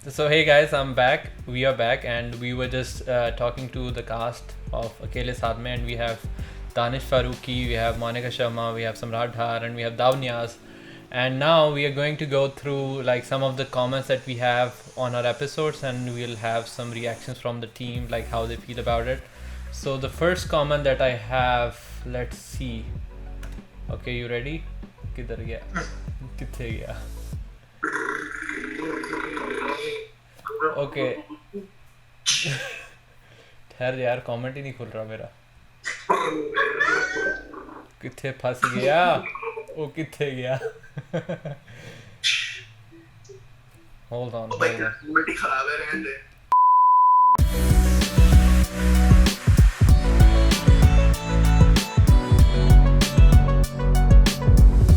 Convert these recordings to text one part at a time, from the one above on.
So hey guys, I'm back. We are back, and we were just talking to the cast of Akelay Sath, and we have Danish Faruqi, we have Monica Sharma, we have Samrat Dhar, and we have Davnyas. And now we are going to go through like some of the comments that we have on our episodes, and we'll have some reactions from the team, like how they feel about it. So the first comment that I have, let's see. Okay, you ready? किधर गया? किथे गया? Okay ठहर यार, comment ही नहीं खुल रहा मेरा. किथे फंस गया? वो किथे गया? hold on.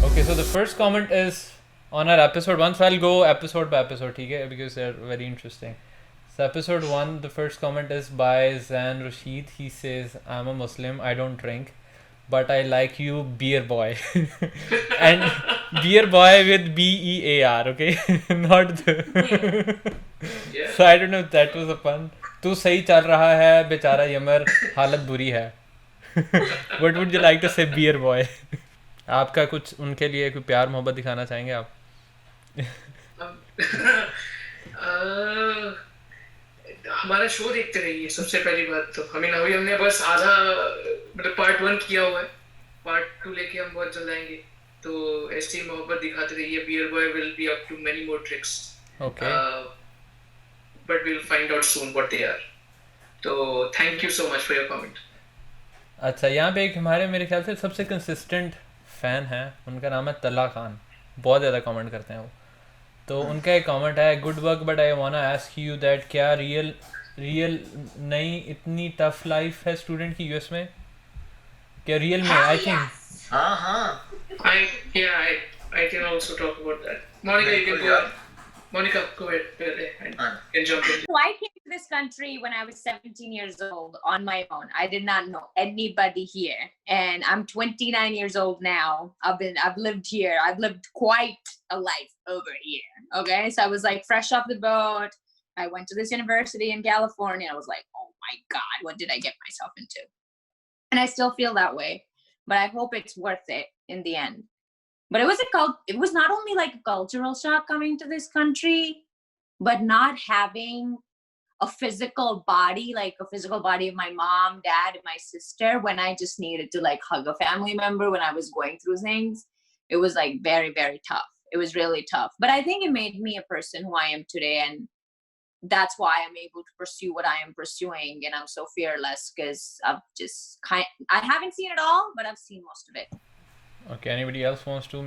Okay, so the first comment is on our episode 1, so I'll go episode by episode, okay, because they're very interesting. So episode 1, the first comment is by Zan Rashid. He says, I'm a Muslim, I don't drink, but I like you, beer boy. And beer boy with BEAR, okay? Not the... Yeah. So I don't know if that was a pun. तू सही चल रहा है बेचारा यमर, हालत बुरी है. What would you like to say, beer boy? आपका कुछ उनके लिए कोई प्यार मोहब्बत दिखाना चाहेंगे आप? हमारा शो देखते रहिए सबसे पहली बात तो हमें अभी हमने बस आधा मतलब पार्ट 1 किया हुआ है. पार्ट 2 लेके हम बहुत जल्द आएंगे तो ऐसी मोहब्बत दिखाते रहिए. Bear boy will be up to many more tricks. Okay. But we'll find out soon what they are. तो thank you so much for your comment. अच्छा, यहाँ पे एक हमारे मेरे ख्याल से सबसे कंसिस्टेंट फ़ैन है, उनका नाम है तला खान. बहुत ज़्यादा कमेंट करते हैं वो. तो उनका एक कमेंट है, good work but I want ask you that क्या रियल नहीं इतनी टफ लाइफ है स्टूडेंट की यूएस में? क्या रियल में? I think I can also talk about that. Monica, you can go ahead. Monica, go ahead and can jump in. So I came to this country when I was 17 years old on my own. I did not know anybody here, and I'm 29 years old now. I've lived here. I've lived quite a life over here. Okay, so I was like fresh off the boat. I went to this university in California. I was like, oh my God, what did I get myself into? And I still feel that way, but I hope it's worth it in the end. But it was not only like a cultural shock coming to this country, but not having a physical body, like a physical body of my mom, dad, and my sister when I just needed to like hug a family member when I was going through things. It was like very, very tough. It was really tough. But I think it made me a person who I am today. And that's why I'm able to pursue what I am pursuing. And I'm so fearless because I haven't seen it all, but I've seen most of it. Okay, anybody else wants to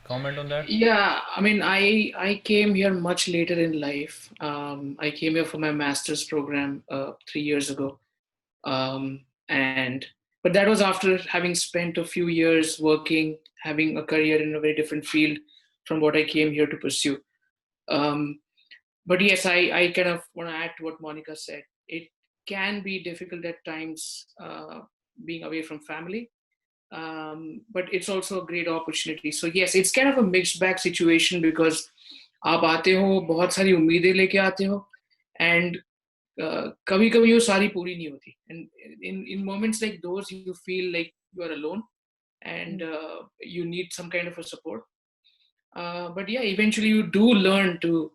comment on that? Yeah, I mean, I came here much later in life. I came here for my master's program 3 years ago, but that was after having spent a few years working, having a career in a very different field from what I came here to pursue. But yes, I kind of want to add to what Monica said. It can be difficult at times being away from family. But it's also a great opportunity. So yes, it's kind of a mixed bag situation because आप आते हो बहुत सारी उम्मीदें लेके आते हो and कभी कभी वो सारी पूरी नहीं होती. And in moments like those you feel like you are alone and you need some kind of a support. But yeah, eventually you do learn to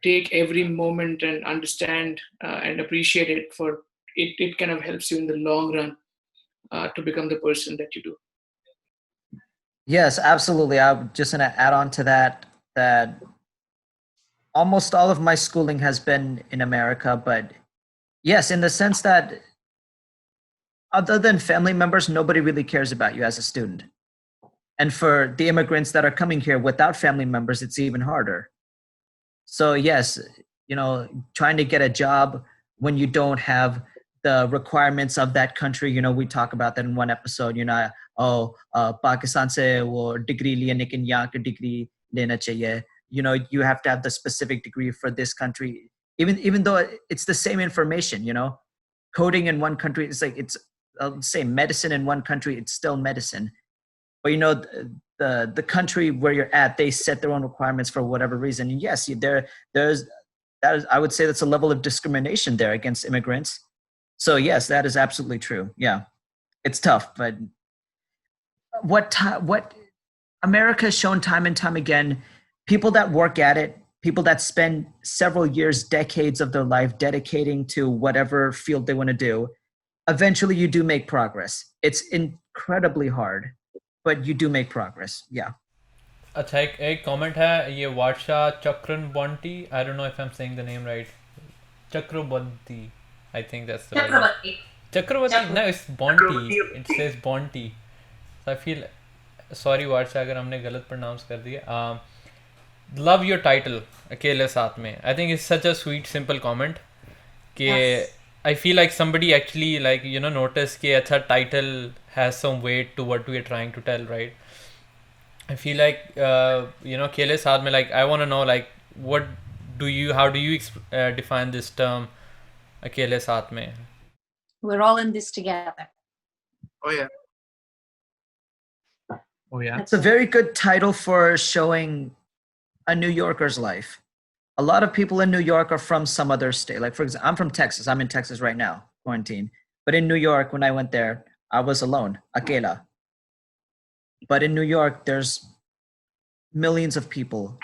take every moment and understand and appreciate it. For it kind of helps you in the long run to become the person that you do. Yes, absolutely. I'm just going to add on to that almost all of my schooling has been in America, but yes, in the sense that other than family members, nobody really cares about you as a student. And for the immigrants that are coming here without family members, it's even harder. So yes, trying to get a job when you don't have the requirements of that country, we talk about that in one episode, Pakistan se wo degree liya, lekin yahan ka degree lena chahiye. You have to have the specific degree for this country, even though it's the same information, coding in one country, it's like, it's say medicine in one country, it's still medicine. but the country where you're at, they set their own requirements for whatever reason. And yes, there's that is, I would say that's a level of discrimination there against immigrants. So yes, that is absolutely true. Yeah, it's tough, but what America has shown time and time again, people that work at it, people that spend several years, decades of their life dedicating to whatever field they want to do, eventually you do make progress. It's incredibly hard, but you do make progress. Yeah. अच्छा एक comment है ये वार्षा चक्रबंटी I don't know if I'm saying the name right Chakrabanti I think that's the right Chakrabanti no it's Bonti it says Bonti so I feel sorry वार्षा अगर हमने गलत pronounce कर दिया love your title अकेले साथ में I think it's such a sweet simple comment कि I feel like somebody actually like notice कि अच्छा title has some weight to what we are trying to tell right I feel like Akelay Sath mein like I want to know like how do you define this term Akelay Sath mein We're all in this together. Oh yeah. It's a very good title for showing a New Yorker's life. A lot of people in New York are from some other state. Like for example, I'm from Texas. I'm in Texas right now, quarantine. But in New York, when I went there, I was alone, Akela. But in New York, there's millions of people,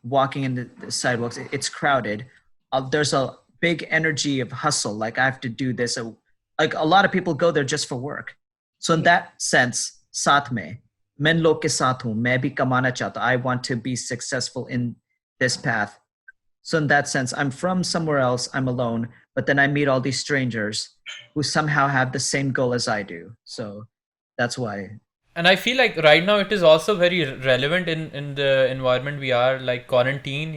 walking in the sidewalks. It's crowded. There's a big energy of hustle. Like I have to do this. Like a lot of people go there just for work. So in that sense, साथ में मैं लोग के साथ हूँ. मैं भी कमाना चाहता. I want to be successful in this path. So in that sense, I'm from somewhere else. I'm alone, but then I meet all these strangers who somehow have the same goal as I do. So that's why. and I feel like right now it is also very relevant in the environment we are like quarantine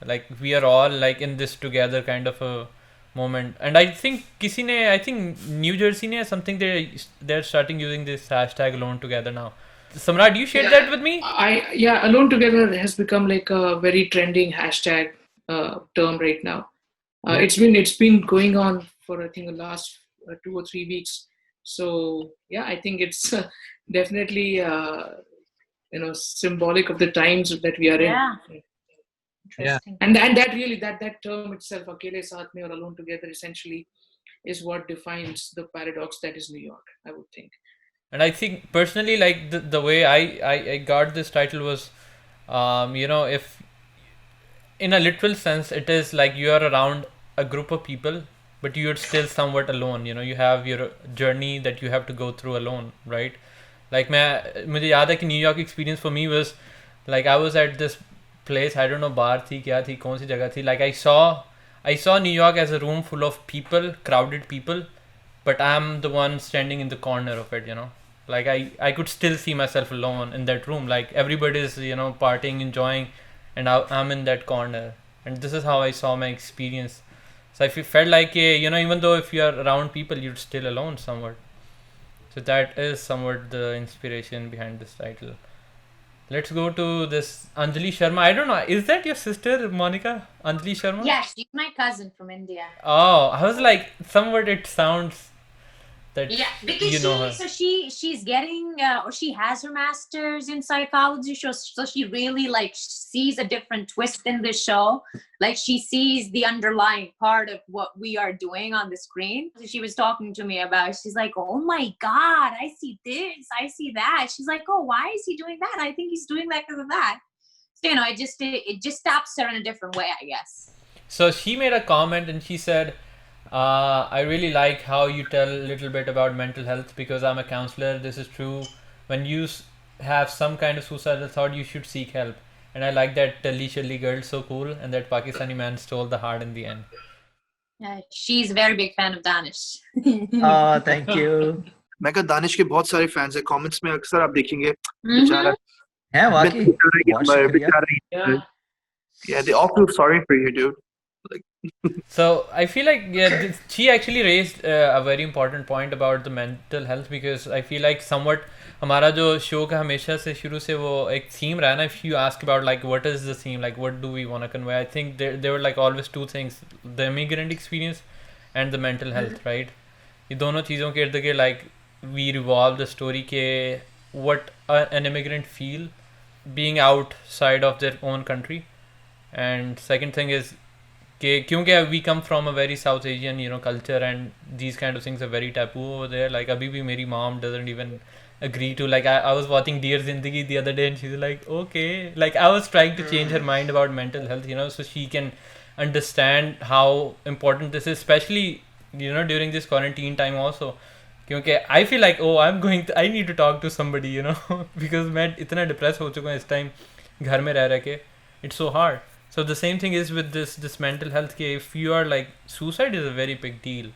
like we are all like in this together kind of a moment and I think I think New Jersey ne something they're starting using this hashtag alone together now. Samrat, you shared that with me? Alone together has become like a very trending hashtag term right now. It's been going on for I think the last 2 or 3 weeks. So yeah, I think it's definitely symbolic of the times that we are in. Interesting. And that really that term itself, Akelay Sath mein or alone together, essentially is what defines the paradox that is New York, I would think. And I think personally like the way I got this title was if in a literal sense it is like you are around a group of people but you're still somewhat alone you have your journey that you have to go through alone right like मुझे याद है कि New York experience for me was like I was at this place I don't know बार थी क्या थी कौन सी जगह थी like I saw New York as a room full of people crowded people but I'm the one standing in the corner of it like I could still see myself alone in that room like everybody's partying enjoying and I'm in that corner and this is how I saw my experience. So I felt like even though if you are around people you're still alone somewhat. So that is somewhat the inspiration behind this title. Let's go to this Anjali Sharma. I don't know, is that your sister Monica? Anjali Sharma? Yeah, she's my cousin from India. Oh, I was like somewhat it sounds that because you know her. So she's getting or she has her master's in psychology, so she really like sees a different twist in the show. Like she sees the underlying part of what we are doing on the screen. She was talking to me about, she's like, oh my God, I see this, I see that. She's like, oh, why is he doing that? I think he's doing that because of that. So, it just stops her in a different way, I guess. So she made a comment and she said, I really like how you tell a little bit about mental health because I'm a counselor. This is true. When you have some kind of suicidal thought, you should seek help. And I like that Telly Shelly girl, so cool, and that Pakistani man stole the heart in the end. She's a very big fan of Danish. Oh, thank you. मैं कहा दानिश के बहुत सारे fans हैं comments में अक्सर आप देखेंगे Mhm. Yeah, Waki. Watch it, yeah. Yeah, they all feel sorry for you, dude. So I feel like she actually raised a very important point about the mental health because I feel like somewhat हमारा जो show का हमेशा से शुरू से वो एक theme रहा है ना. If you ask about like what is the theme, like what do we want to convey, I think there were like always two things: the immigrant experience and the mental health, right? ये दोनों चीज़ों के इर्द गिर्द like we revolve the story के what an immigrant feel being outside of their own country. And second thing is क्योंकि we come from a very South Asian culture, and these kind of things are very taboo over there. Like abhi bhi meri mom doesn't even agree to, like I was watching Dear Zindagi the other day, and she's like, okay, like I was trying to change her mind about mental health, so she can understand how important this is, especially during this quarantine time also. क्योंकि I feel like, oh, I need to talk to somebody, because मैं इतना depressed हो चुका हूँ इस time घर में रह के. It's so hard. So the same thing is with this mental health care. If you are like, suicide is a very big deal,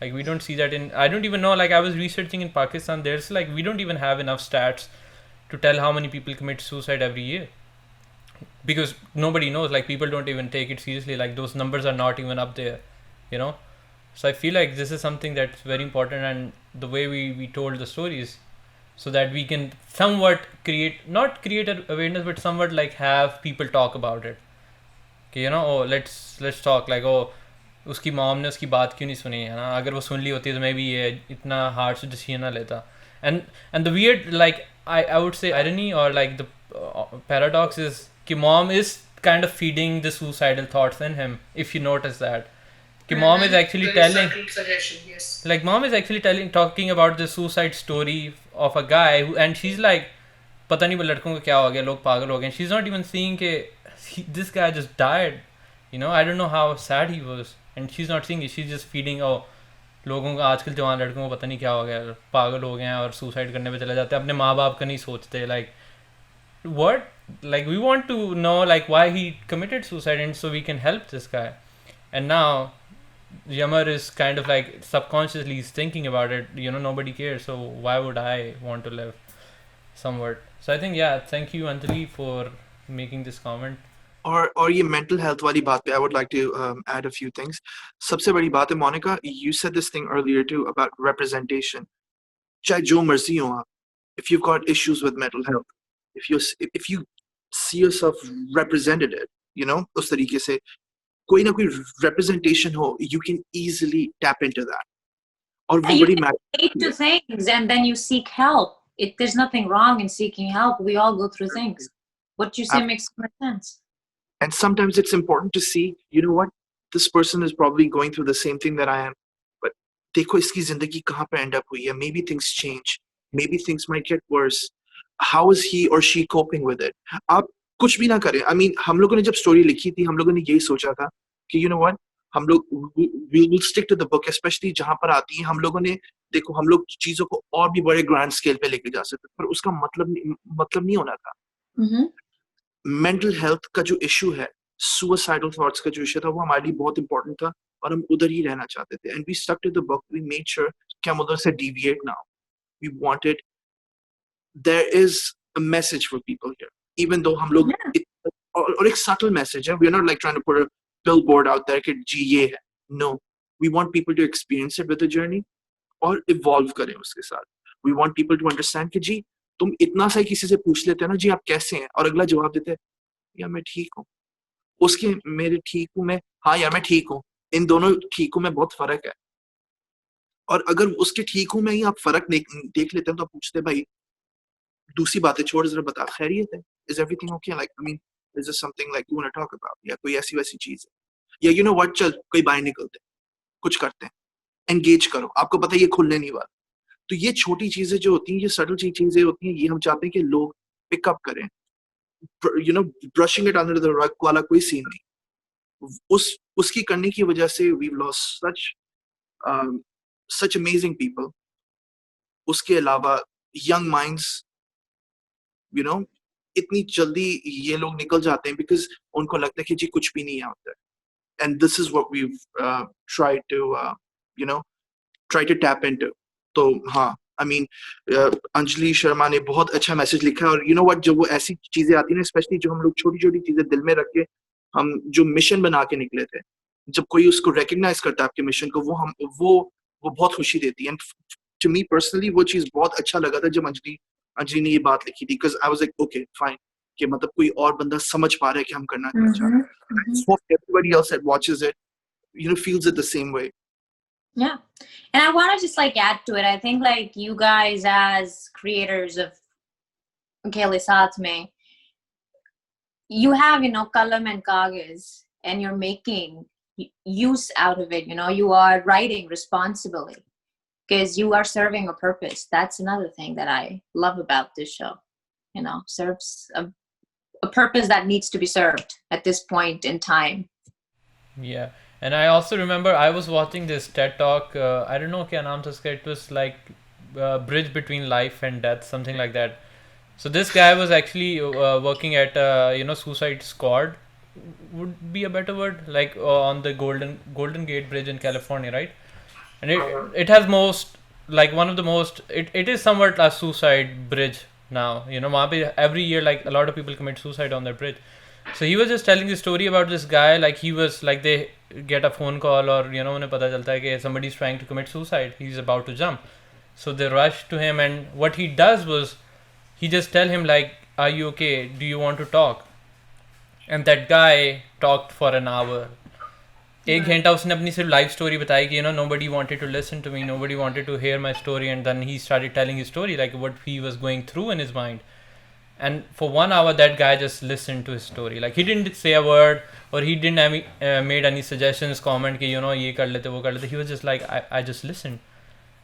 like we don't see that in, I don't even know, like I was researching in Pakistan, there's like, we don't even have enough stats to tell how many people commit suicide every year, because nobody knows, like people don't even take it seriously, like those numbers are not even up there, you know so I feel like this is something that's very important, and the way we told the stories, so that we can somewhat not create an awareness, but somewhat like have people talk about it. कि oh, let's talk, like, oh, उसकी mom ने उसकी बात क्यों नहीं सुनी, है ना, अगर वो सुन ली होती तो मैं भी ये इतना हार्ड से डिसीजन ना लेता. And the weird, like, I would say irony, or like the paradox is कि mom is kind of feeding the suicidal thoughts in him, if you notice that. कि mom is actually telling, suggestion, yes. like mom is actually talking about the suicide story of a guy who, and she's like, पता नहीं वो लड़कों को क्या हो गया, लोग पागल हो गए. She's not even seeing कि this guy just died. I don't know how sad he was, and she's not seeing it. She's just feeding, oh, लोगों को आजकल जवान लड़कों को पता नहीं क्या हो गया, पागल हो गए हैं और सुसाइड करने पे चले जाते हैं, अपने माँ बाप का नहीं सोचते. Like, what? Like, we want to know, like, why he committed suicide, and so we can help this guy. And now Yamar is kind of like subconsciously he's thinking about it. Nobody cares, so why would I want to live somewhat? So I think, yeah, thank you, Anjali, for making this comment. और ये mental health वाली बात पे I would like to add a few things. सबसे बड़ी बात है, Monica, you said this thing earlier too about representation. चाहे जो मर्जी हो आप, if you've got issues with mental health, if you see yourself represented, उस तरीके से कोई ना कोई representation हो, you can easily tap into that. और वो You बड़ी can relate to things, and then you seek help. There's nothing wrong in seeking help. We all go through things. What you say makes more sense. And sometimes it's important to see, you know what, this person is probably going through the same thing that I am, but देखो इसकी जिंदगी कहाँ पे end up हुई है. Maybe things change, maybe things might get worse. How is he or she coping with it? आप कुछ भी ना करें. I mean, हम लोगों ने जब स्टोरी लिखी थी, हम लोगों ने यही सोचा था कि you know what, हम लोग we will stick to the book, especially जहाँ पर आती है. हम लोगों ने देखो, हम लोग चीजों को और भी बड़े ग्रैंड स्केल पे लेके जा सकते, पर उसका मतलब नहीं होना था. मेंटल हेल्थ का जो इशू है, सुसाइडल थॉट्स का जो इशू था, वो हमारे लिए बहुत इंपॉर्टेंट था, और हम उधर ही रहना चाहते थे. And we stuck to the book. We made sure कि हम उधर से डिविएट ना हो. We wanted there is a message for people here, even though हम लोग और एक सटल मैसेज है. We are not like trying to put a billboard out there कि जी ये है. No, we want people to experience it with the journey और इवॉल्व करें उसके साथ. We want people to understand कि जी तुम इतना सा किसी से पूछ लेते हो ना, जी आप कैसे हैं, और अगला जवाब देते हैं यार मैं ठीक हूँ. उसके मेरे ठीक हूँ मैं, हाँ यार मैं ठीक हूँ, इन दोनों ठीक हूँ में बहुत फर्क है. और अगर उसके ठीक हूँ में ही आप फर्क देख लेते हैं, तो आप पूछते हैं भाई दूसरी बातें छोड़, जरा बता खैरियत है, is everything okay, like I mean is this something like you want to talk about, या कोई ऐसी वैसी चीज है, या यू नो व्हाट, चल कोई बाहर निकलते हैं, कुछ करते हैं, एंगेज करो. आपको पता है ये खुलने नहीं वाला. तो ये छोटी चीजें जो होती हैं, ये सटल चीजें होती हैं, ये हम चाहते हैं कि लोग पिकअप करें. Brushing it under the rug वाला कोई सीन नहीं. उसकी करने की वजह से we lost such amazing people. उसके अलावा यंग माइंड्स, इतनी जल्दी ये लोग निकल जाते हैं बिकॉज उनको लगता है कि जी कुछ भी नहीं है out there. And this is what we've tried to tap into. तो हाँ, I mean, अंजलि शर्मा ने बहुत अच्छा मैसेज लिखा है. और you know what, जब वो ऐसी चीजें आती है ना, स्पेशली जो हम लोग छोटी छोटी चीजें दिल में रख के हम जो मिशन बना के निकले थे, जब कोई उसको रिकग्नाइज करता है आपके मिशन को, वो बहुत खुशी देती है. एंड टू मी पर्सनली वो चीज बहुत अच्छा लगा था जब अंजलि ने ये बात लिखी थी, because I was like okay fine, कि मतलब कोई और बंदा समझ पा रहा है कि हम करना क्या चाहते हैं. I hope everybody else that watches it feels it the same way. Yeah. And I want to just like add to it. I think like you guys as creators of Akelay Sath mein, you have, kalam and kagaz, and you're making use out of it. You are writing responsibly because you are serving a purpose. That's another thing that I love about this show. Serves a purpose that needs to be served at this point in time. Yeah, and I also remember I was watching this TED talk. I don't know क्या नाम था उसका. It was like bridge between life and death, something like that. So this guy was actually working at suicide squad would be a better word, like on the Golden Gate Bridge in California, right? And it has most, like one of the most, it is somewhat a suicide bridge now. वहाँ पे every year like a lot of people commit suicide on that bridge. So he was just telling the story about this guy. Like he was like they get a phone call or उन्हें पता चलता है कि somebody's trying to commit suicide. He's about to jump. So they rush to him, and what he does was he just tell him like, "Are you okay? Do you want to talk?" And that guy talked for an hour. एक घंटा उसने अपनी सिर्फ life story बताई कि nobody wanted to listen to me, nobody wanted to hear my story, and then he started telling his story, like what he was going through in his mind. And for 1 hour that guy just listened to his story. Like he didn't say a word, or he didn't have made any suggestions, comment कि ये कर लेते वो कर लेते. He was just like, I just listened.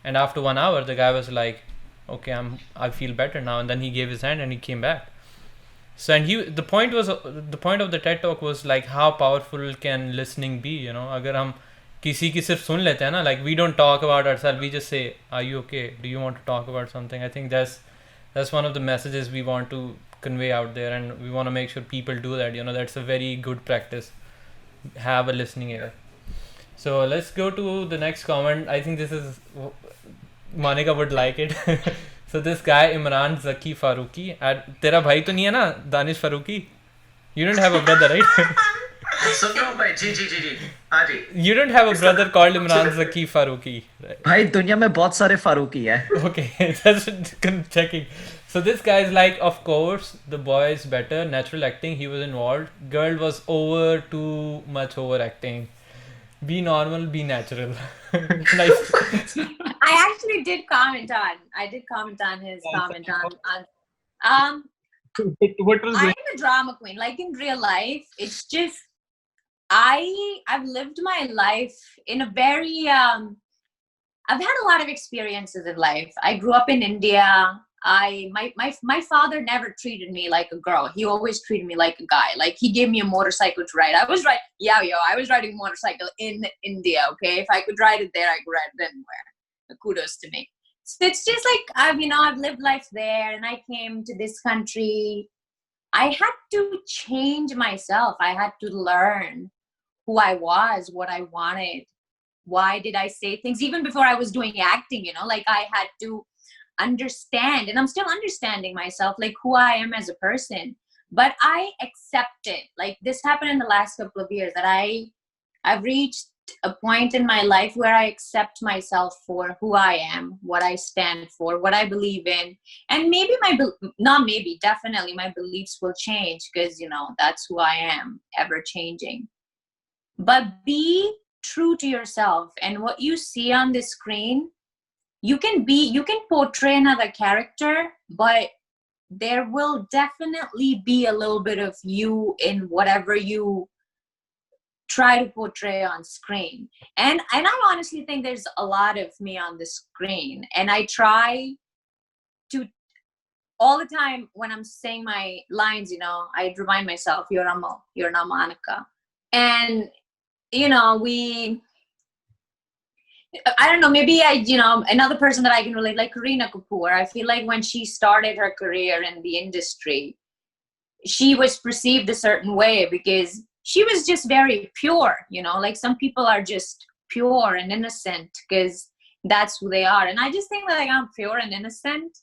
And after 1 hour the guy was like, okay, I feel better now. And then he gave his hand and he came back. So and the point of the TED talk was like how powerful can listening be. अगर हम किसी की सिर्फ सुन लेते हैं ना, like we don't talk about ourselves, we just say, are you okay, do you want to talk about something. I think that's one of the messages we want to convey out there, and we want to make sure people do that. That's a very good practice. Have a listening ear. So let's go to the next comment. I think this is Monica would like it. So this guy Imran Zaki Faruqi, तेरा भाई तो नहीं है ना Danish Farooqui? You don't have a brother, right? सुन रहा हूँ भाई. जी जी जी जी हाँ जी. You don't have a brother called Imran Zaki Faruqi, right? भाई दुनिया में बहुत सारे फारूकी है. Okay, just checking. So this guy is like, of course, the boy is better. Natural acting, he was involved. Girl was too much overacting. Be normal, be natural. Nice. I actually did comment on his comment on What was I'm it? a drama queen. Like in real life, it's just I've lived my life in a very I've had a lot of experiences in life. I grew up in India. My father never treated me like a girl. He always treated me like a guy. Like he gave me a motorcycle to ride. I was riding a motorcycle in India. Okay, if I could ride it there, I could ride it anywhere. Kudos to me. So it's just like I've lived life there, and I came to this country. I had to change myself. I had to learn who I was, what I wanted. Why did I say things even before I was doing acting? Like I had to understand, and I'm still understanding myself, like who I am as a person. But I accept it. Like this happened in the last couple of years that I've reached a point in my life where I accept myself for who I am, what I stand for, what I believe in. And maybe definitely my beliefs will change because, that's who I am, ever changing. But be true to yourself, and what you see on the screen, you can portray another character, but there will definitely be a little bit of you in whatever you try to portray on screen. And I honestly think there's a lot of me on the screen, and I try to all the time when I'm saying my lines, I remind myself, you're Amal, you're not Monica. And I don't know, maybe another person that I can relate, like Kareena Kapoor. I feel like when she started her career in the industry, she was perceived a certain way because she was just very pure, like some people are just pure and innocent because that's who they are. And I just think that like, I'm pure and innocent,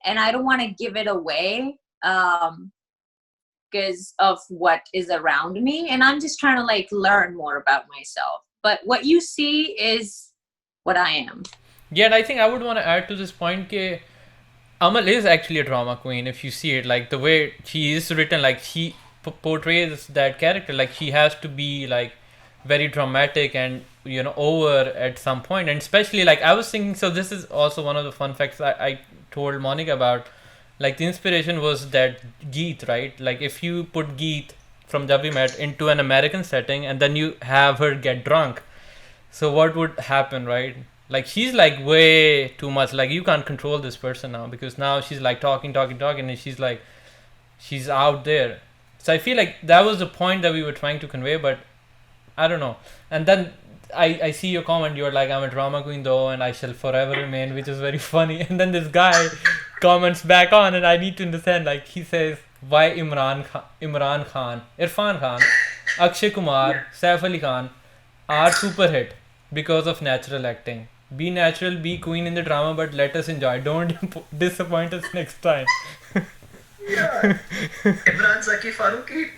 and I don't want to give it away because of what is around me. And I'm just trying to like learn more about myself. But what you see is what I am. Yeah, and I think I would want to add to this point that Amal is actually a drama queen if you see it. Like the way she is written, like she portrays that character, like she has to be like very dramatic and over at some point. And especially like I was thinking, so this is also one of the fun facts I told Monica about. Like the inspiration was that Geet, right? Like if you put Geet from Jab We Met into an American setting and then you have her get drunk, so what would happen, right? Like she's like way too much. Like you can't control this person now because now she's like talking, and she's like she's out there. So I feel like that was the point that we were trying to convey, but I don't know. And then I see your comment. You're like, I'm a drama queen though, and I shall forever remain, which is very funny. And then this guy comments back on, and I need to understand. Like he says, why Imran Khan, Irfan Khan, Akshay Kumar, Saif Ali Khan are super hit because of natural acting. Be natural, be queen in the drama, but let us enjoy. Don't disappoint us next time. Yeah. Imran Zaki Faruqi.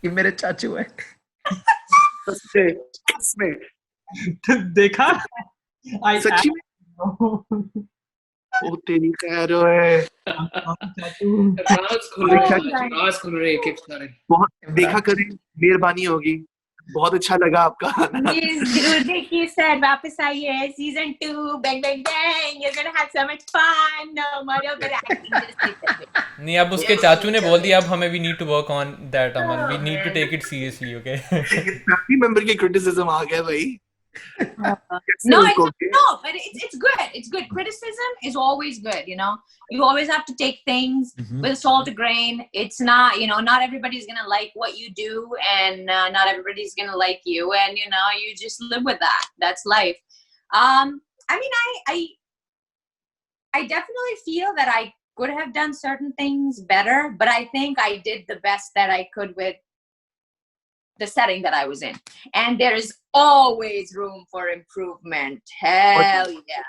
ये मेरे चाचू है. इसमें देखा I सच्ची में ओ तेरी खैर है. राज खुल रहे एक सारे. बहुत देखा करें, मेहरबानी होगी. बहुत अच्छा लगा आपका. Please जरूर देखिए सर, वापस आइए season 2 bang bang bang, you're gonna have so much fun. No more over acting, just take that. नहीं, अब उसके चाचू ने बोल दिया, अब हमें we need to work on that, Aman. We need to take it seriously, okay? Family member के क्रिटिसिज्म आ गया भाई. No, but it's good. It's good. Criticism is always good. You always have to take things with a salt of grain. It's not, not everybody's gonna like what you do, and not everybody's gonna like you, and you just live with that. That's life. I mean, I definitely feel that I could have done certain things better, but I think I did the best that I could with the setting that I was in, and there is always room for improvement. Hell yeah.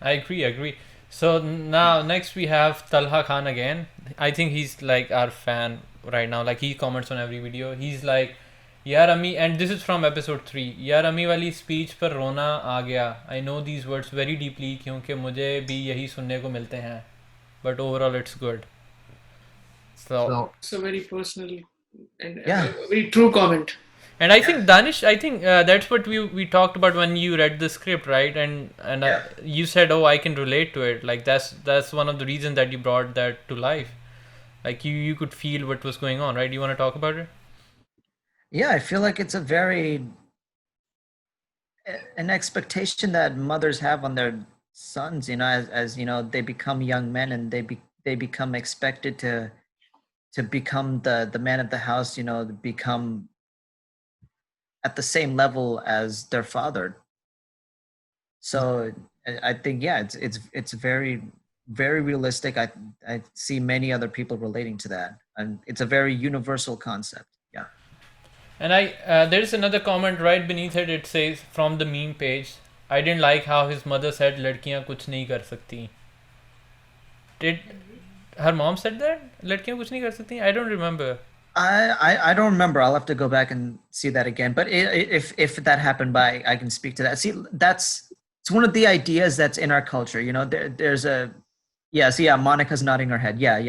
I agree. So now next we have Talha Khan again. I think he's like our fan right now. Like he comments on every video. He's like, यार अमी, and this is from episode 3. यार अमी वाली speech पर रोना आ गया. I know these words very deeply क्योंकि मुझे भी यही सुनने को मिलते हैं. But overall it's good. So It's a very personal and Yeah. a very true comment. and I think Danish, I think that's what we talked about when you read the script, right? And you said, oh, I can relate to it. Like that's one of the reasons that you brought that to life. Like you could feel what was going on, right? You want to talk about it? Yeah, I feel like it's an expectation that mothers have on their sons, as they become young men and they become expected to become the man of the house, become at the same level as their father. So I think, yeah, it's very, very realistic. I see many other people relating to that, and it's a very universal concept. Yeah. And there's another comment right beneath it. It says from the meme page, I didn't like how his mother said लड़कियां कुछ नहीं कर सकती. Did her mom said that? लड़कियां कुछ नहीं कर सकती? I don't remember. I don't remember. I'll have to go back and see that again. But if that happened, I can speak to that. See, it's one of the ideas that's in our culture. There's a Monica's nodding her head. Yeah.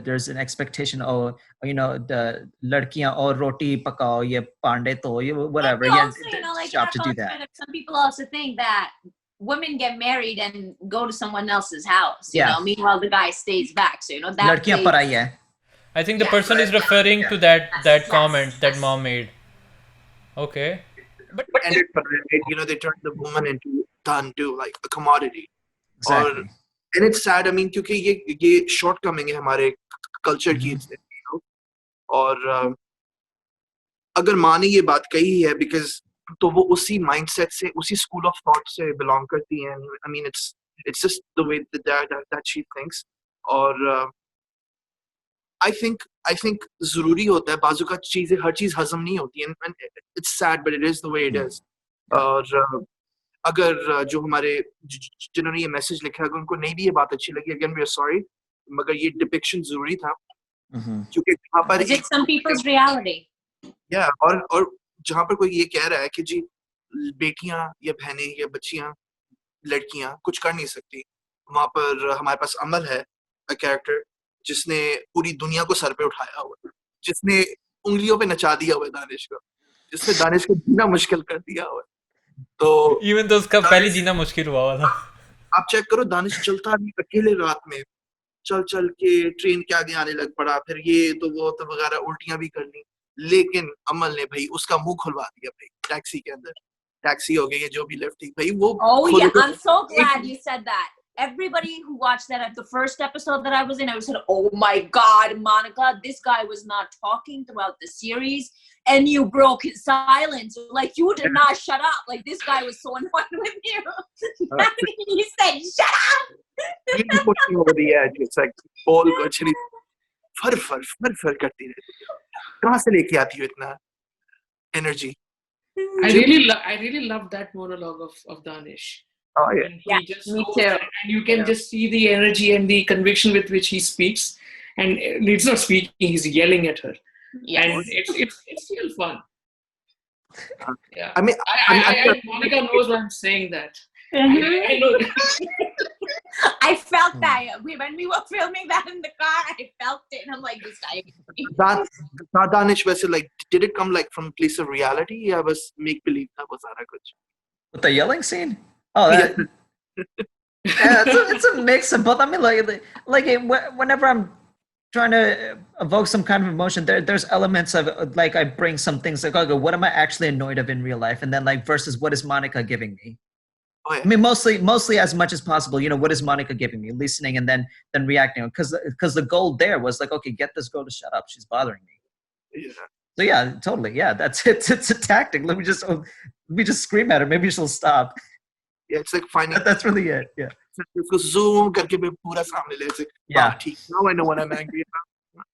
There's an expectation. Oh, the ladkiyan or roti pakao, ye pandit ho, whatever. But Yeah, also, like job to do that. some people also think that women get married and go to someone else's house. Yeah. Meanwhile the guy stays back. So that Ladkiyan parai hai. I think the Yeah. person is referring to that comment that mom made. Okay. ended for it. They turned the woman into like a commodity. Exactly. And it's sad. I mean, क्योंकि ये shortcoming है हमारे culture की. और अगर माँ ने ये बात कही है because तो वो उसी mindset से, उसी school of thought से belong करती हैं. I mean, it's just the way that she thinks. और I think ज़रूरी होता है. बाजू का चीज़ें हर चीज़ हज़म नहीं होती हैं. And it's sad, but it is the way it is. और अगर जो हमारे जिन्होंने ये मैसेज लिखा अगर उनको नहीं भी ये बात अच्छी लगी, again we are sorry, मगर ये डिपिक्शन जरूरी था क्योंकि जहाँ पर it's some people's reality. और जहाँ पर कोई ये कह रहा है कि जी बेटियां या बहनें या बच्चियां लड़कियां कुछ कर नहीं सकती, वहाँ पर हमारे पास अमल है, a character जिसने पूरी दुनिया को सर पे उठाया हुआ है, जिसने उंगलियों पे नचा दिया हुआ है दानिश को. जिसने दानिश को जीना मुश्किल कर दिया हो. तो इवन तो उसका पहले जीना मुश्किल हुआ था. आप चेक करो, दानिश चलता नहीं अकेले रात में, चल के ट्रेन के आगे आने लग पड़ा, फिर ये तो वो तो वगैरह उल्टियां भी कर ली, लेकिन अमल ने भाई उसका मुंह खुलवा दिया भाई टैक्सी के अंदर. टैक्सी हो गई, जो भी लिफ्ट थी भाई वो. Oh yeah, I'm so glad you said that. Everybody who watched that at the first episode that I was in, I said, "Oh my God, Monica, this guy was not talking throughout the series, and you broke his silence. Like you did not shut up. Like this guy was so annoyed with you. He said, shut up." Really pushing over the edge. It's like boल को actually फर करती रहती है. कहाँ से लेके आती हो इतना energy? I really love that monologue of Danish. Oh yeah. And he just me goes too. and you can just see the energy and the conviction with which he speaks. And it's not speaking; he's yelling at her. Yes. And it's still fun. Yeah. I mean, Monica knows why I'm saying that. Mhm. I know. I felt that when we were filming that in the car, I felt it, and I'm like, this guy. that Danish वैसे like did it come like from a place of reality? या बस make believe था वो सारा कुछ? With the yelling scene? Oh, that, yeah, it's a mix of both. I mean, whenever I'm trying to evoke some kind of emotion, there's elements of like I bring some things like, okay, what am I actually annoyed of in real life, and then like versus what is Monica giving me. Oh, yeah. I mean, mostly as much as possible. You know, what is Monica giving me? Listening and then reacting, because the goal there was like, okay, get this girl to shut up. She's bothering me. Yeah. So yeah, totally. Yeah, that's it. It's a tactic. Let me just scream at her. Maybe she'll stop. Yeah, it's like finding. That's really it. Yeah. उसको zoom करके मैं पूरा सामने ले से. Yeah. ठीक. Now I know what I'm angry about.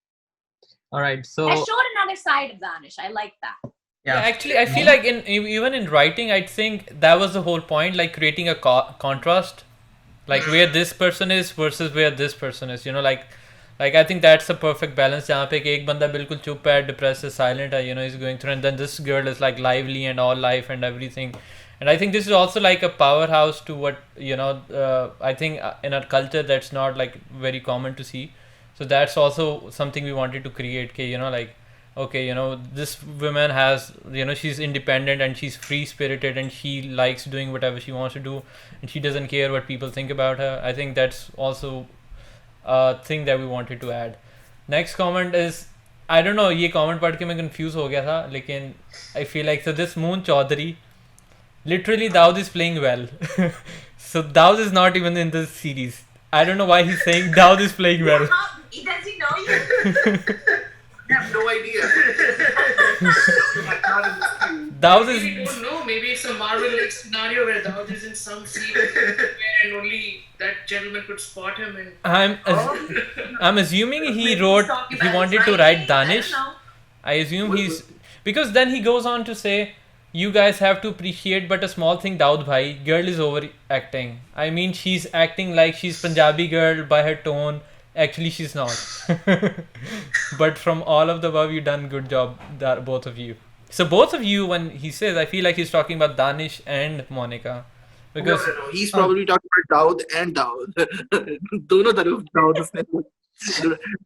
All right, so I showed another side of Danish. I like that. yeah, actually, I feel like even in writing, I think that was the whole point, like creating a contrast, like where this person is versus where this person is. You know, like I think that's a perfect balance. जहाँ पे एक बंदा बिल्कुल चुप है, depressed, silent है, you know, he's going through, and then this girl is like lively and all life and everything. And I think this is also like a powerhouse to what, you know, I think in our culture that's not like very common to see. So that's also something we wanted to create. Okay, you know, like, okay, you know, this woman has, you know, she's independent and she's free spirited and she likes doing whatever she wants to do and she doesn't care what people think about her. I think that's also a thing that we wanted to add. Next comment is, I don't know, ये comment पढ़ के मैं confused हो गया था, लेकिन I feel like, so this Moon Chaudhary, literally Daud is playing well. So Daud is not even in this series. I don't know why he's saying Daud is playing well. Does he know you? I have no idea. Daud Maybe we is don't know. Maybe it's a Marvel-like scenario where Daud is in some scene where only that gentleman could spot him. And I'm assuming he wanted to write Danish. I assume he's, because then he goes on to say, you guys have to appreciate but a small thing, Daud bhai, girl is overacting. I mean, she's acting like she's Punjabi girl by her tone. Actually, she's not. But from all of the above, you done good job, both of you. So both of you, when he says, I feel like he's talking about Danish and Monica. Because No. He's probably talking about Daud and Daud. दोनों तरफ Daud उसने.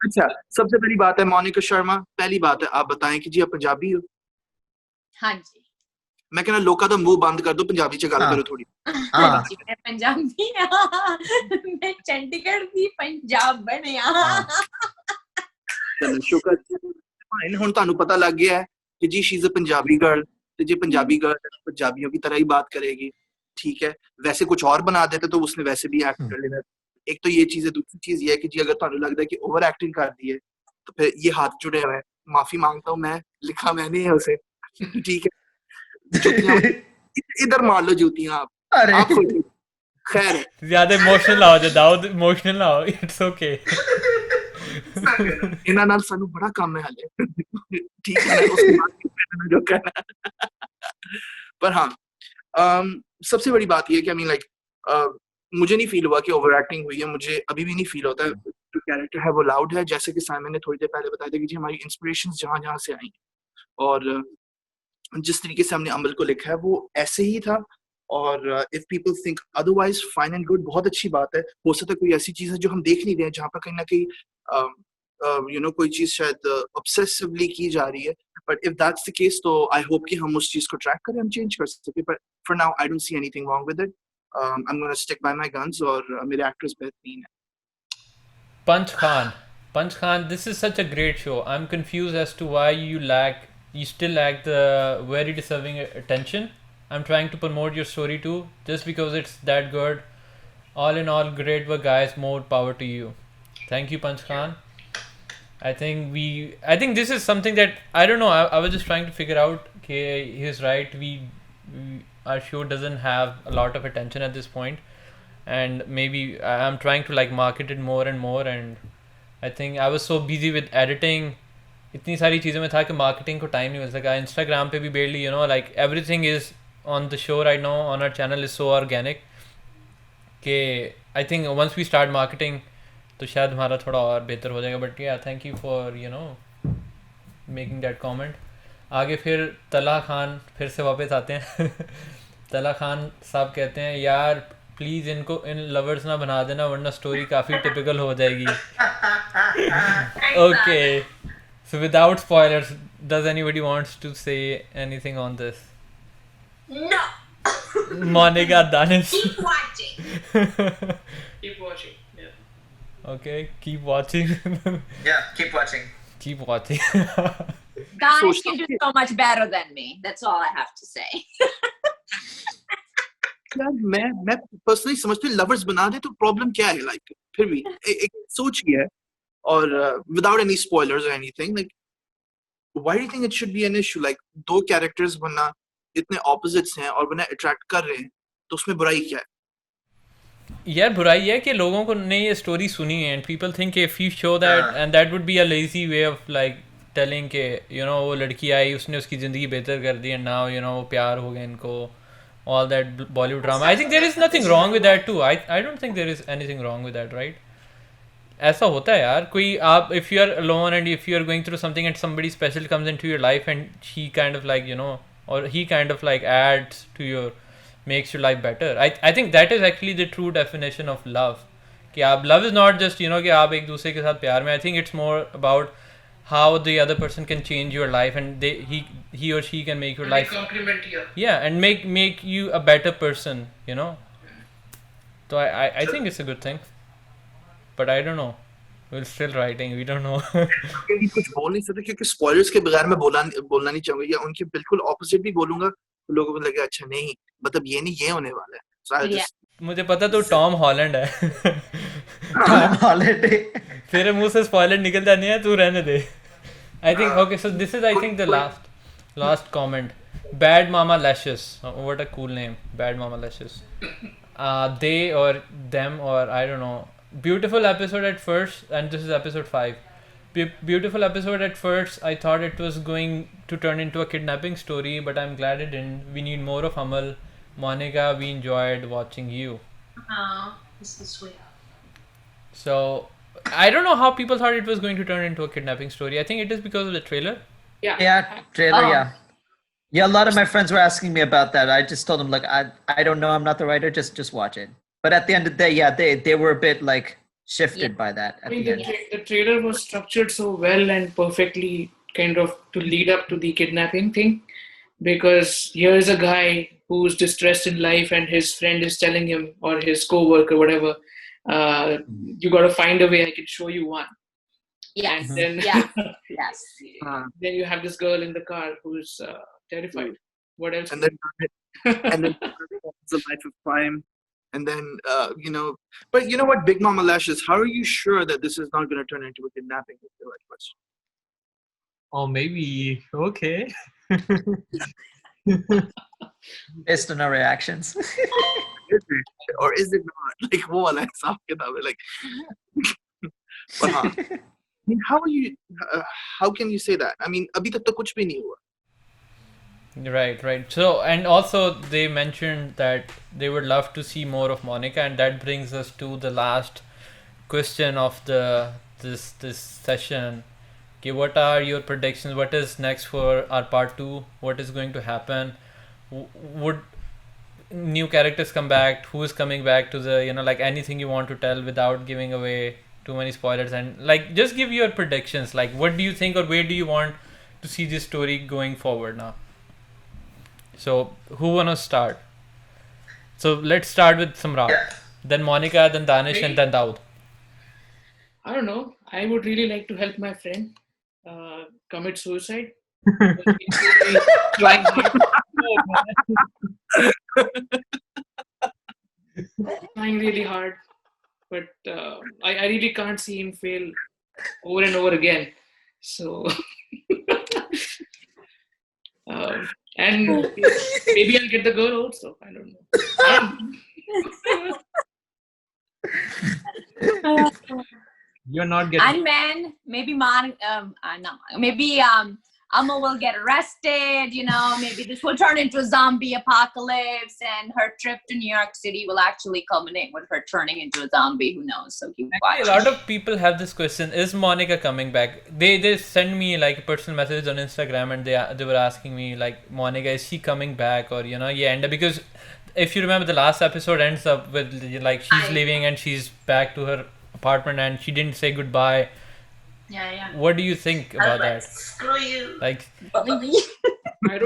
अच्छा, सबसे पहली बात है मोनिका शर्मा, पहली बात है आप बताएं कि जी आप पंजाबी हो? हाँ जी. मैं कहना लोका दा मुंह बंद कर दो, पंजाबी च गल करो थोड़ी. Ah. जी, मैं पंजाबी हाँ. मैं चंडीगढ़ ਦੀ पंजाबन हाँ. चलो शुक्र है ਹੁਣ ਤੁਹਾਨੂੰ ਪਤਾ ਲੱਗ ਗਿਆ ਹੈ कि जी she is a Punjabi girl, तो जी पंजाबी गर्ल पंजाबियों की तरह ही बात करेगी, ठीक है. वैसे कुछ और बना देते तो उसने वैसे भी एक्ट कर लेना. एक तो ये चीज है, दूसरी चीज ये है कि जी अगर ਤੁਹਾਨੂੰ लगता है कि ओवर एक्टिंग कर दी है तो फिर ये हाथ जुड़े हुए हैं, माफी मांगता हूँ मैं, लिखा मैंने है उसे, ठीक है. इधर मार लो जूतियां आप. अरे. आप खुद खैर है. ज़्यादा इमोशनल ना हो जाए दाऊद, इमोशनल ना हो, इट्स ओके. ਇਹਨਾਂ ਨਾਲ ਸਾਨੂੰ ਬੜਾ ਕੰਮ ਹੈ ਹਾਲੇ, ठीक है. उसके बाद जो कहना. पर हाँ, सबसे बड़ी बात ये है कि आई मीन लाइक मुझे नहीं फील हुआ कि ओवर एक्टिंग हुई है. मुझे अभी भी नहीं फील होता है. जो कैरेक्टर है वो लाउड है, जैसे कि साइमन ने थोड़ी देर पहले बताया था कि जी हमारी इंस्पिरेशंस जहाँ से आई और जिस तरीके से हमने अमल को लिखा है वो ऐसे ही था. और if people think otherwise fine and good, बहुत अच्छी बात है. हो सकता है कोई ऐसी चीज है जो हम देख नहीं रहे हैं, जहाँ पर कहीं ना कहीं कोई चीज शायद obsessively की जा रही है. But if that's the case, तो I hope कि हम उस चीज को track करें, हम change कर सकें. But for now, I don't see anything wrong with it. I'm gonna stick by my guns और मेरे actors बेहतरीन हैं. Punch Khan. Punch Khan, this is such a great show. I'm confused as to why you still lack the very deserving attention. I'm trying to promote your story too, just because it's that good. All in all, great work, guys. More power to you. Thank you, Punch Khan. I think this is something that I don't know. I was just trying to figure out. Okay, he's right. Our show doesn't have a lot of attention at this point, and maybe I'm trying to like market it more and more. And I think I was so busy with editing. इतनी सारी चीज़ों में था कि marketing को time नहीं मिल सका. Instagram पे भी barely, like everything is on the show right now on our channel is so organic कि I think once we start marketing तो शायद हमारा थोड़ा और बेहतर हो जाएगा. But yeah, thank you for making that comment. आगे फिर तला खान फिर से वापस आते हैं. तला खान साहब कहते हैं यार प्लीज़ इनको इन लवर्स ना बना देना वरना स्टोरी काफ़ी टिपिकल हो जाएगी. Okay, so without spoilers, does anybody wants to say anything on this? No. Monica, Danish. Keep watching. Keep watching. Yeah. Okay, keep watching. Yeah, keep watching. Keep watching. Danish can do so much better than me. That's all I have to say. यार मैं personally समझती हूँ lovers बना दे तो problem क्या है like फिर भी एक सोच ही है और विदाउट एनी स्पॉयलर्स और anything like why do you think it should be an issue like दो कैरेक्टर्स बनना इतने ऑपोजिट्स हैं और बना अट्रैक्ट कर रहे हैं तो उसमें बुराई क्या है यार बुराई है कि लोगों को ने ये स्टोरी सुनी है and people think if you show that and that would be a lazy way of like telling के वो लड़की आई उसने उसकी ज़िंदगी बेहतर कर दी एंड नाउ वो प्यार हो गया इनको all that Bollywood drama. I think there is nothing wrong with that too. I don't think there is anything wrong with that, right? ऐसा होता है यार कोई आप if you are alone and if you are going through something and somebody special comes into your life and she kind of like or he kind of like adds to your makes your life better. I think that is actually the true definition of love. कि आप love is not just कि आप एक दूसरे के साथ प्यार में. I think it's more about how the other person can change your life and he or she can make your life Compliment you. yeah and make you a better person. So I think it's a good thing but I don't know, we're still writing, we don't know. क्योंकि कुछ बोल नहीं सकते क्योंकि spoilers के बगैर मैं बोलना नहीं चाहूंगा या उनके बिल्कुल ऑपोजिट भी बोलूंगा तो लोगों को लगेगा अच्छा नहीं मतलब ये नहीं ये होने वाला है. So I'll Yeah. just मुझे पता तो टॉम हॉलैंड है. Tom Holland. तेरे मुंह से स्पॉइलर निकलता नहीं है, तू रहने दे. I think okay, so this is I think the last comment. Bad Mama Lashes. What a cool name. Bad Mama Lashes. They or them or I don't know. Beautiful episode at first, and this is episode 5. Beautiful episode at first. I thought it was going to turn into a kidnapping story, but I'm glad it didn't. We need more of Amal. Monica, we enjoyed watching you. Oh, this is sweet. So I don't know how people thought it was going to turn into a kidnapping story. I think it is because of the trailer. Yeah, trailer. Oh. Yeah. A lot of my friends were asking me about that. I just told them like I don't know. I'm not the writer. Just watch it. But at the end of the day, yeah, they were a bit like shifted Yeah. by that. At I mean, the the, end. the trailer was structured so well and perfectly kind of to lead up to the kidnapping thing because here's a guy who's distressed in life and his friend is telling him or his co-worker whatever you got to find a way I can show you one. Yes. And then Yeah. Yes. then you have this girl in the car who's terrified. What else? and then it's a life of crime and then but you know what Big Mama Lashes, how are you sure that this is not going to turn into a kidnapping is the right question. Or maybe okay. Based on our reactions. Is it or is it not like wo wala hisab kitab hai like but हाँ, I mean how can you say that? I mean abhi tak to kuch bhi nahi hua. Right. So, and also they mentioned that they would love to see more of Monica, and that brings us to the last question of this session. Okay, what are your predictions? What is next for our part 2? What is going to happen? Would new characters come back? Who is coming back to the like anything you want to tell without giving away too many spoilers, and like just give your predictions. Like, what do you think, or where do you want to see this story going forward now? So, who wanna start? So let's start with Samrat, Yeah. then Monica, then Danish, and then Daud. I don't know. I would really like to help my friend commit suicide. He's really trying hard. Trying really hard, but I really can't see him fail over and over again. So, and maybe I'll get the girl also. I don't know. You're not getting. And man, maybe no, maybe Amma will get arrested. You know, maybe this will turn into a zombie apocalypse, and her trip to New York City will actually culminate with her turning into a zombie. Who knows? So keep A watching. lot of people have this question: is Monica coming back? They send me like personal messages on Instagram, and they were asking me like, Monica, is she coming back, or because if you remember, the last episode ends up with like she's leaving and she's back to her apartment and she didn't say goodbye. Yeah. What do you think about that? Screw you. Like, I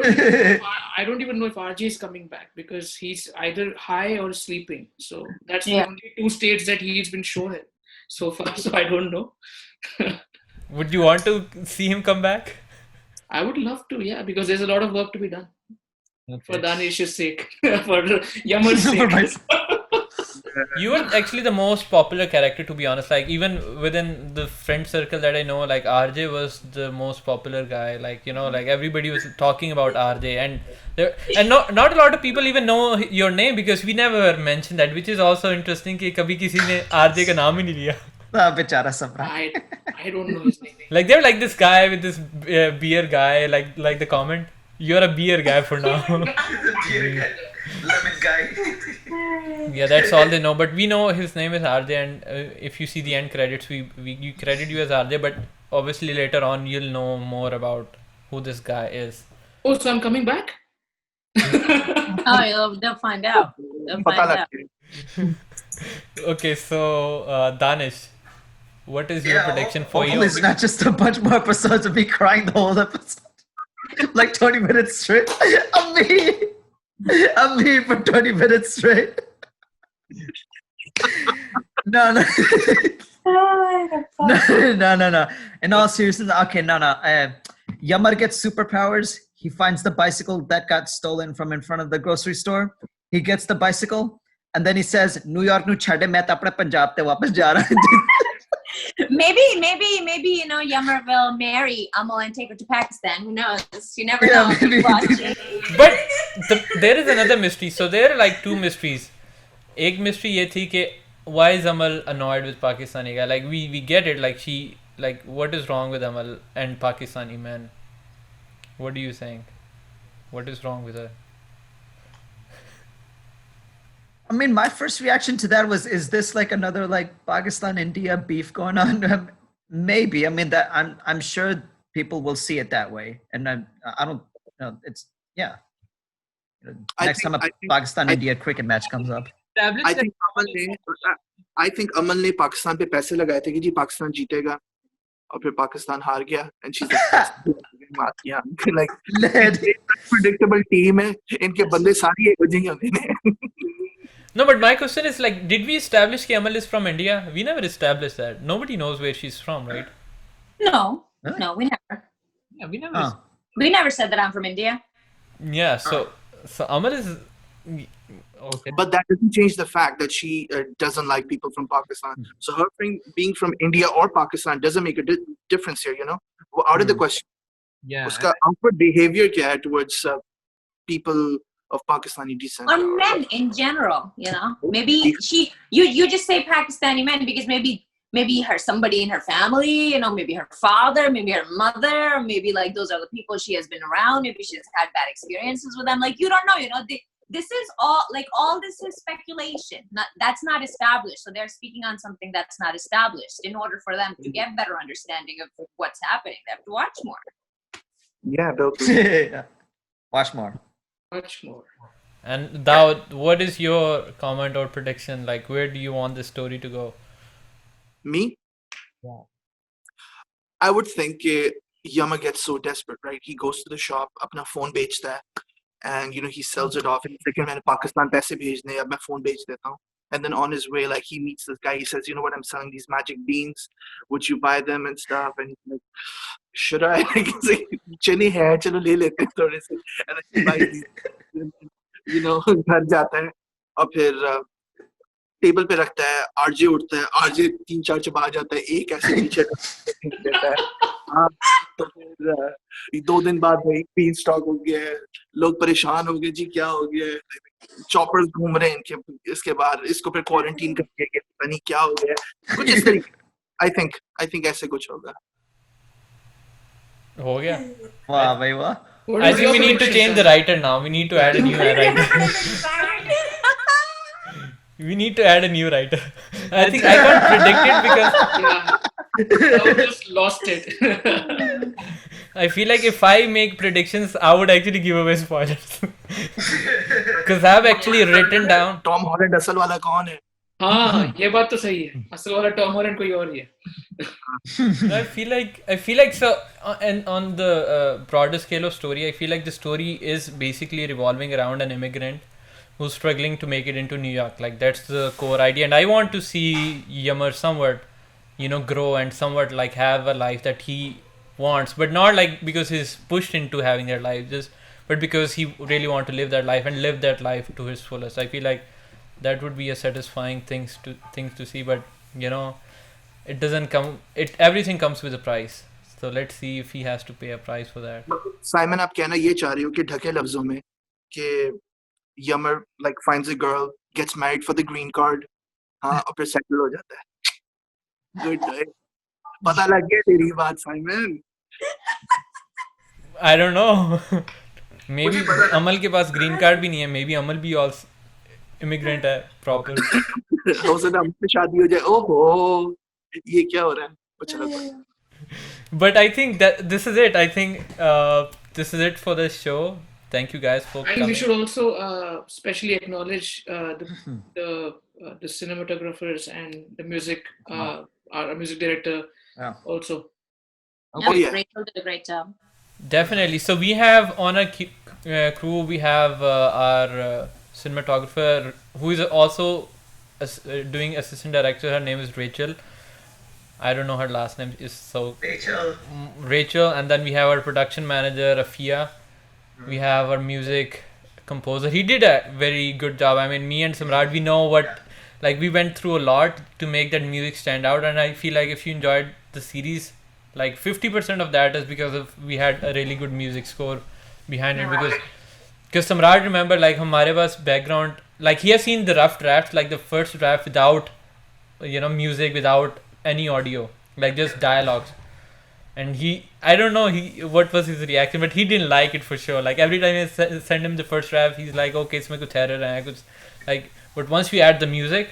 don't even know if RJ is coming back because he's either high or sleeping. So that's the only two states that he's been shown in so far. So I don't know. would you want to see him come back? I would love to, yeah, because there's a lot of work to be done for Okay. Danish's sake, for Yamar's sake. You were actually the most popular character, to be honest. Like, even within the friend circle that I know, like RJ was the most popular guy. Like, like everybody was talking about RJ, and not a lot of people even know your name because we never mentioned that, which is also interesting. कि कभी किसी ने RJ का नाम ही नहीं लिया. Bechara Samrat. I don't know his name. Like they're like this guy with this beer guy, like the comment. You're a beer guy for now. Beer guy. Lemon guy. Yeah, that's all they know. But we know his name is RJ, and if you see the end credits, we credit you as RJ. But obviously later on, you'll know more about who this guy is. Oh, so I'm coming back? Oh, they'll find out. They'll find पता out. लग गया. Okay, so Danish, what is your Yeah, prediction for Hopefully you? it's not just a bunch more episodes of me crying the whole episode. Like 20 minutes straight. I'm me for 20 minutes straight. No. No. In all seriousness, okay, no. Yamar gets superpowers. He finds the bicycle that got stolen from in front of the grocery store. He gets the bicycle, and then he says, "New York nu chhade, main to apne Punjab te wapas ja raha hu." Maybe Yammer will marry Amal and take her to Pakistan. Who knows? You never Yeah, know. maybe. Keep watching. But there is another mystery. So there are like two mysteries. एक mystery ये थी कि why is Amal annoyed with Pakistani guy? Like we get it. Like what is wrong with Amal and Pakistani man? What do you think? What is wrong with her? I mean, my first reaction to that was, is this like another like Pakistan-India beef going on? Maybe. I mean, that I'm sure people will see it that way, and I don't know. It's yeah. Next time a Pakistan-India cricket match comes up. I think Amal ने पाकिस्तान पे पैसे लगाए थे कि जी पाकिस्तान जीतेगा और फिर पाकिस्तान हार गया and she's like predictable team है इनके बंदे सारी एक बजे ही होते हैं. No, but my question is like, did we establish that Amal is from India? We never established that. Nobody knows where she's from, right? No, Really? no, we never. Yeah, we never. Oh. We never said that I'm from India. Yeah. So Amal is Okay. But that doesn't change the fact that she doesn't like people from Pakistan. So her being from India or Pakistan doesn't make a difference here, you know. Out of the question, Yeah. uska awkward behavior kya hai towards people of Pakistani descent? Or men in general, Maybe you just say Pakistani men because maybe somebody in her family, maybe her father, maybe her mother, maybe like those are the people she has been around, maybe she has had bad experiences with them. Like you don't know, this is all this is speculation. That's not established. So they're speaking on something that's not established. In order for them to get better understanding of what's happening, they have to watch more. Yeah, Bill. Yeah. Watch more. Much more. And Daud, what is your comment or prediction? Like, where do you want this story to go? Me? Yeah. I would think Yama gets so desperate, right? He goes to the shop, अपना phone बेचता है, and he sells it off. And he's like, मैंने पाकिस्तान पैसे भेजने हैं, अब मैं phone बेच देता हूँ. And then on his way, like he meets this guy. He says, "You know what? I'm selling these magic beans. Would you buy them and stuff?" And he's like, "Should I?" He's like, "चलिए है, चलो ले लेते हैं थोड़े से." And then he buys these, घर जाता है और फिर टेबल पे रखता है. आरजे उठता है, आरजे 3-4 चबा जाता है, एक ऐसे पीछे देता है. हाँ, तो फिर 2 दिन बाद भाई बीन स्टॉक हो गया है, लोग परेशान हो गए, जी क्या हो गया है, चॉपर्स घूम रहे हैं इनके. इसके बाद इसको फिर क्वारंटीन कर दिया गया, पता नहीं क्या हो गया है, कुछ इस तरीके. आई थिंक ऐसे कुछ होगा. हो गया. वाह भाई वाह. What I is think your we need to prediction, change the Sam? writer now. We need to add a new writer. We need to add a new writer. I think I can't predict it because Yeah, I just lost it. I feel like if I make predictions, I would actually give away spoilers. Because I've actually written down. Tom Holland असल वाला कौन है? हाँ, ये बात तो सही है. असल वाला टॉम हॉलैंड कोई और ही है. I feel like so, and on the broader scale of story, I feel like the story is basically revolving around an immigrant who's struggling to make it into New York. Like that's the core idea, and I want to see Yammer somewhat, grow and somewhat like have a life that he wants, but not like because he's pushed into having that life, but because he really want to live that life and live that life to his fullest. I feel like that would be a satisfying things to see, but it doesn't come. Everything comes with a price. So let's see if he has to pay a price for that. Simon, आप कहना ये चाह रही हो कि ढके लफ्जों में कि Yammer like finds a girl, gets married for the green card, हाँ, और फिर settle हो जाता है. Good day. पता लग गया तेरी बात, Simon. I don't know. Maybe अमल के पास green card भी नहीं है. Maybe अमल भी also immigrant है proper. हो सकता है हमसे शादी हो जाए. ओहो, ये क्या हो रहा है? चलो. But I think that this is it. I think this is it for this show. Thank you guys for I think coming. we should also especially acknowledge the cinematographers and the music, our music director Yeah. also. Oh, yeah. Rachel did a great job. Definitely. So we have on our crew, we have our cinematographer who is also doing assistant director. Her name is Rachel. I don't know her last name is so Rachel. And then we have our production manager Afia. We have our music composer. He did a very good job. I mean, me and Samrat, we know what, like we went through a lot to make that music stand out, and I feel like if you enjoyed the series, like 50% of that is because of we had a really good music score behind it, because Samrat, remember, like हमारे पास background, like he has seen the rough draft, like the first draft without music, without any audio, like just dialogues. And I don't know what was his reaction, but he didn't like it for sure. Like every time I send him the first draft, he's like, okay, इसमें कुछ error है, कुछ like. But once we add the music,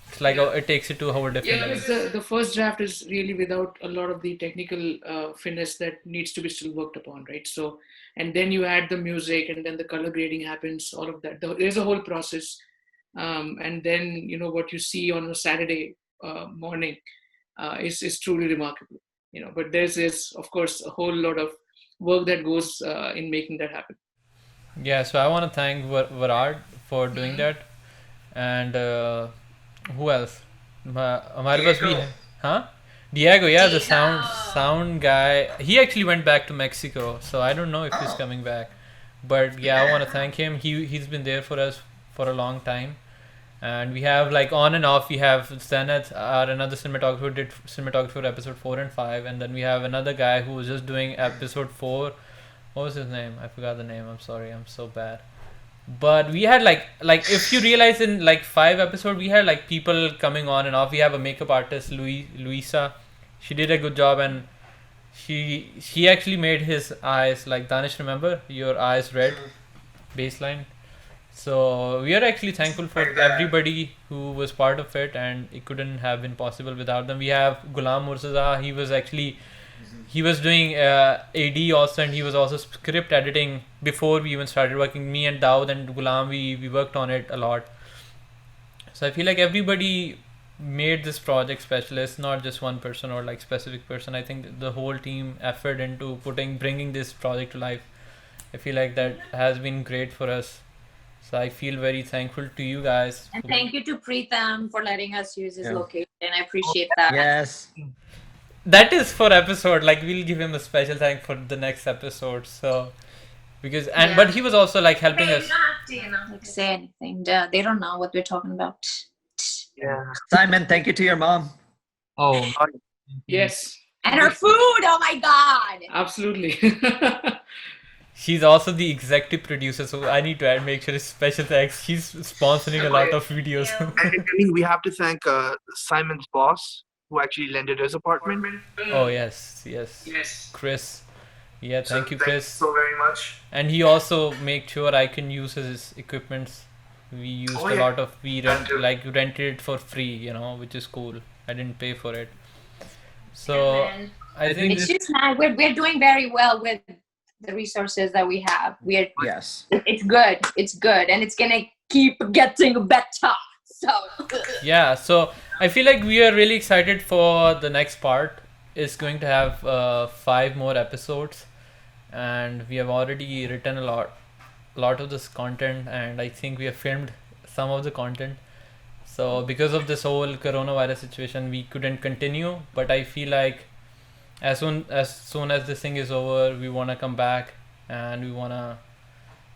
it's like it takes it to a whole different Yeah, level. because the first draft is really without a lot of the technical finesse that needs to be still worked upon, right? So, and then you add the music, and then the color grading happens, all of that. There's a whole process, and then what you see on a Saturday morning is truly remarkable. But there's of course a whole lot of work that goes in making that happen. Yeah, so I want to thank Varad for doing that, and who else? हमारे पास भी है, हाँ? Diego, yeah, the sound guy. He actually went back to Mexico, so I don't know if he's coming back. But yeah, I want to thank him. He's been there for us for a long time. And we have like on and off, we have Zenith, another cinematographer who did cinematography for episode 4 and 5, and then we have another guy who was just doing episode 4. What was his name? I forgot the name. I'm sorry, I'm so bad. But we had like if you realize in like 5 episodes, we had like people coming on and off. We have a makeup artist, Luisa. She did a good job, and she actually made his eyes, like Danish, remember your eyes red baseline. So we are actually thankful for everybody who was part of it, and it couldn't have been possible without them. We have Ghulam Murtaza. He was doing AD also, and he was also script editing before we even started working. Me and Daud and Ghulam, we worked on it a lot. So I feel like everybody made this project special. It's not just one person or like specific person. I think the whole team effort into bringing this project to life. I feel like that has been great for us. So I feel very thankful to you guys. And thank you to Preetham for letting us use his Yeah. location. I appreciate that. Yes. That is for episode. Like we'll give him a special thank for the next episode. So because but he was also like helping us. Like say anything. Duh, they don't know what we're talking about. Yeah. Simon, thank you to your mom. Oh, Yes, And her food. Oh my God. absolutely. She's also the executive producer, so I need to make sure it's special thanks. She's sponsoring a lot of videos. And I mean, we have to thank Simon's boss, who actually lended his apartment. Oh yes, Yes. Chris. Yeah, thank you, Chris. so very much. And he also made sure I can use his equipments. We used Oh, a yeah. lot of rented it for free, which is cool. I didn't pay for it. So And I think it's just not. We're doing very well with the resources that we have. Yes. It's good. It's good, and it's gonna keep getting better. So yeah, so I feel like we are really excited for the next part. It's going to have 5 more episodes, and we have already written a lot of this content, and I think we have filmed some of the content. So because of this whole coronavirus situation, we couldn't continue, but I feel like as soon as this thing is over, we want to come back and we want to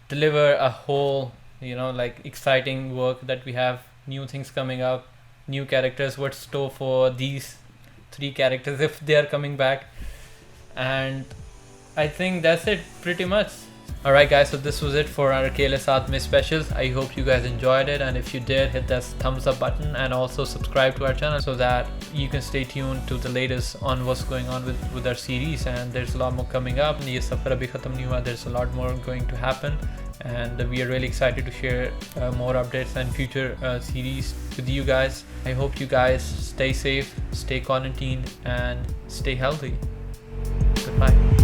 deliver a whole like exciting work that we have, new things coming up, new characters, what's store for these 3 characters if they are coming back. And I think that's it pretty much. Alright guys, so this was it for our Akelay Sath Mein specials. I hope you guys enjoyed it, and if you did, hit that thumbs up button and also subscribe to our channel so that you can stay tuned to the latest on what's going on with our series. And there's a lot more coming up. Ye safar abhi khatam nahi hua. There's a lot more going to happen, and we are really excited to share more updates and future series with you guys. I hope you guys stay safe, stay quarantined, and stay healthy. Goodbye.